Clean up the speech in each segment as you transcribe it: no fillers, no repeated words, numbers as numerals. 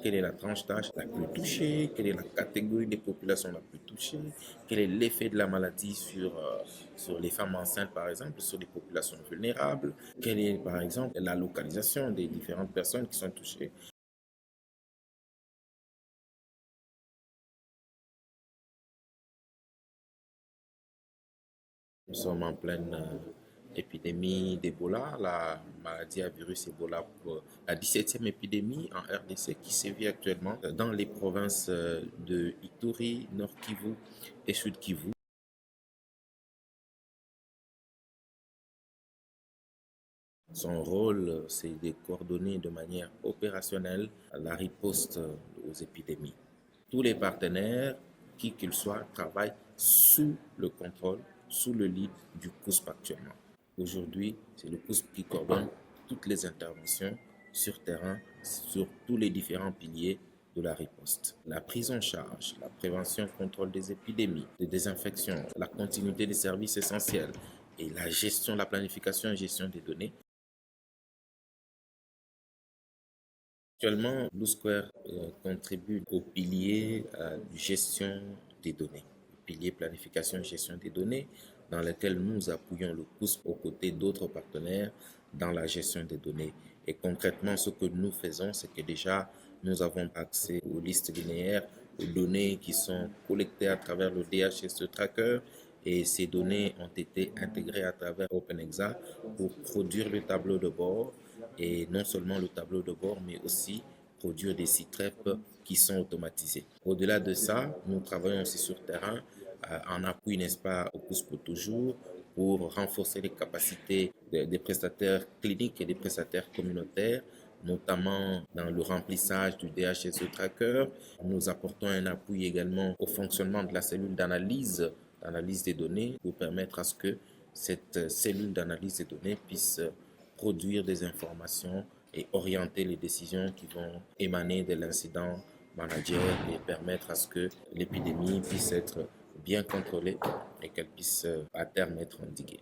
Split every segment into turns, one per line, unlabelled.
quelle est la tranche d'âge la plus touchée, quelle est la catégorie des populations la plus touchée, quel est l'effet de la maladie sur les femmes enceintes, par exemple, sur les populations vulnérables, quelle est, par exemple, la localisation des différentes personnes qui sont touchées. Nous sommes en pleine épidémie d'Ebola, la maladie à virus Ebola, la 17e épidémie en RDC qui sévit actuellement dans les provinces de Ituri, Nord Kivu et Sud Kivu. Son rôle, c'est de coordonner de manière opérationnelle la riposte aux épidémies. Tous les partenaires, qui qu'ils soient, travaillent sous le contrôle, sous le lead du COUSP actuellement. Aujourd'hui, c'est le COUSP qui coordonne toutes les interventions sur terrain, sur tous les différents piliers de la riposte. La prise en charge, la prévention et contrôle des épidémies, des désinfections, la continuité des services essentiels et la gestion, la planification et gestion des données. Actuellement, Blue Square contribue au pilier de gestion des données, le pilier planification et gestion des données, dans lequel nous appuyons le COUSP aux côtés d'autres partenaires dans la gestion des données. Et concrètement, ce que nous faisons, c'est que déjà, nous avons accès aux listes linéaires, aux données qui sont collectées à travers le DHS Tracker, et ces données ont été intégrées à travers OpenExa pour produire le tableau de bord, et non seulement le tableau de bord, mais aussi produire des sites web qui sont automatisés. Au-delà de ça, nous travaillons aussi sur terrain en appui, n'est-ce pas, au pouce pour toujours, pour renforcer les capacités des prestataires cliniques et des prestataires communautaires, notamment dans le remplissage du DHSE Tracker. Nous apportons un appui également au fonctionnement de la cellule d'analyse des données pour permettre à ce que cette cellule d'analyse des données puisse produire des informations et orienter les décisions qui vont émaner de l'incident manager et permettre à ce que l'épidémie puisse être bien contrôlée et qu'elle puisse à terme être endiguée.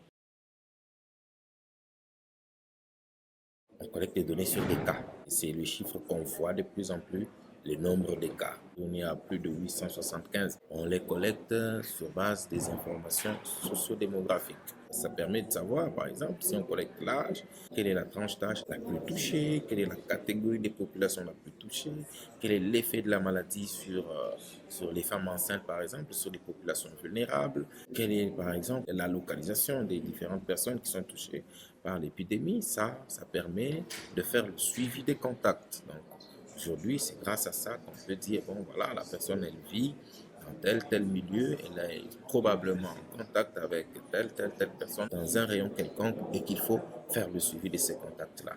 On collecte des données sur des cas. C'est le chiffre qu'on voit de plus en plus, le nombre de cas. On est à plus de 875. On les collecte sur base des informations sociodémographiques. Ça permet de savoir, par exemple, si on collecte l'âge, quelle est la tranche d'âge la plus touchée, quelle est la catégorie des populations la plus touchée, quel est l'effet de la maladie sur les femmes enceintes, par exemple, sur les populations vulnérables, quelle est, par exemple, la localisation des différentes personnes qui sont touchées par l'épidémie. Ça permet de faire le suivi des contacts. Donc, aujourd'hui, c'est grâce à ça qu'on peut dire, bon, voilà, la personne, elle vit dans tel milieu, elle est probablement en contact avec telle personne dans un rayon quelconque et qu'il faut faire le suivi de ces contacts-là.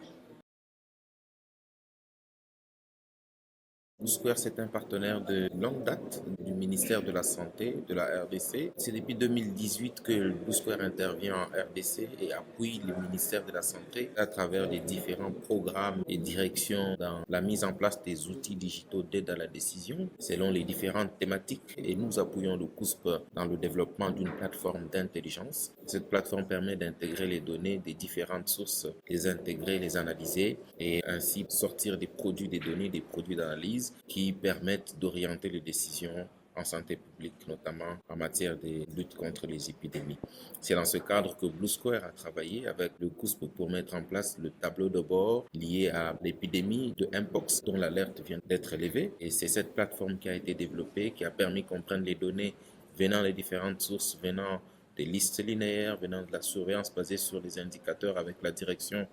Blue Square, c'est un partenaire de longue date du ministère de la Santé de la RDC. C'est depuis 2018 que Blue Square intervient en RDC et appuie le ministère de la Santé à travers les différents programmes et directions dans la mise en place des outils digitaux d'aide à la décision selon les différentes thématiques. Et nous appuyons le COUSP dans le développement d'une plateforme d'intelligence. Cette plateforme permet d'intégrer les données des différentes sources, les intégrer, les analyser et ainsi sortir des produits, des données, des produits d'analyse qui permettent d'orienter les décisions en santé publique, notamment en matière de lutte contre les épidémies. C'est dans ce cadre que Blue Square a travaillé avec le COUSP pour mettre en place le tableau de bord lié à l'épidémie de Mpox dont l'alerte vient d'être élevée. Et c'est cette plateforme qui a été développée, qui a permis qu'on prenne les données venant des différentes sources, venant des listes linéaires, venant de la surveillance basée sur les indicateurs avec la direction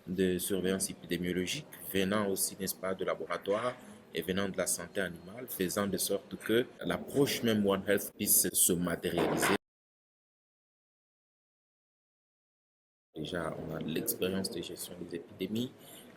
de surveillance épidémiologique, venant aussi, n'est-ce pas, de laboratoires et venant de la santé animale, faisant de sorte que l'approche même One Health puisse se matérialiser. Déjà, on a l'expérience de gestion des épidémies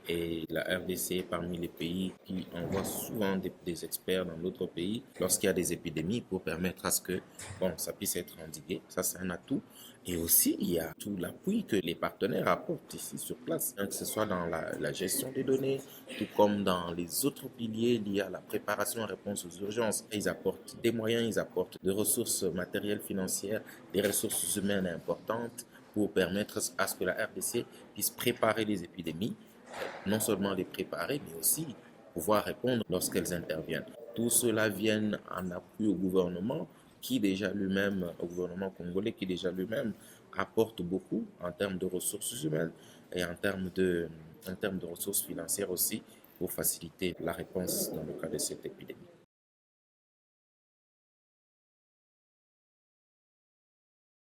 et la RDC est parmi les pays qui envoient souvent des experts dans d'autres pays lorsqu'il y a des épidémies pour permettre à ce que bon, ça puisse être endigué. Ça, c'est un atout. Et aussi, il y a tout l'appui que les partenaires apportent ici sur place, hein, que ce soit dans la gestion des données, tout comme dans les autres piliers liés à la préparation et réponse aux urgences. Ils apportent des moyens, ils apportent des ressources matérielles, financières, des ressources humaines importantes pour permettre à ce que la RDC puisse préparer les épidémies, non seulement les préparer, mais aussi pouvoir répondre lorsqu'elles interviennent. Tout cela vient en appui au gouvernement au gouvernement congolais qui déjà lui-même apporte beaucoup en termes de ressources humaines et en termes de ressources financières aussi pour faciliter la réponse dans le cas de cette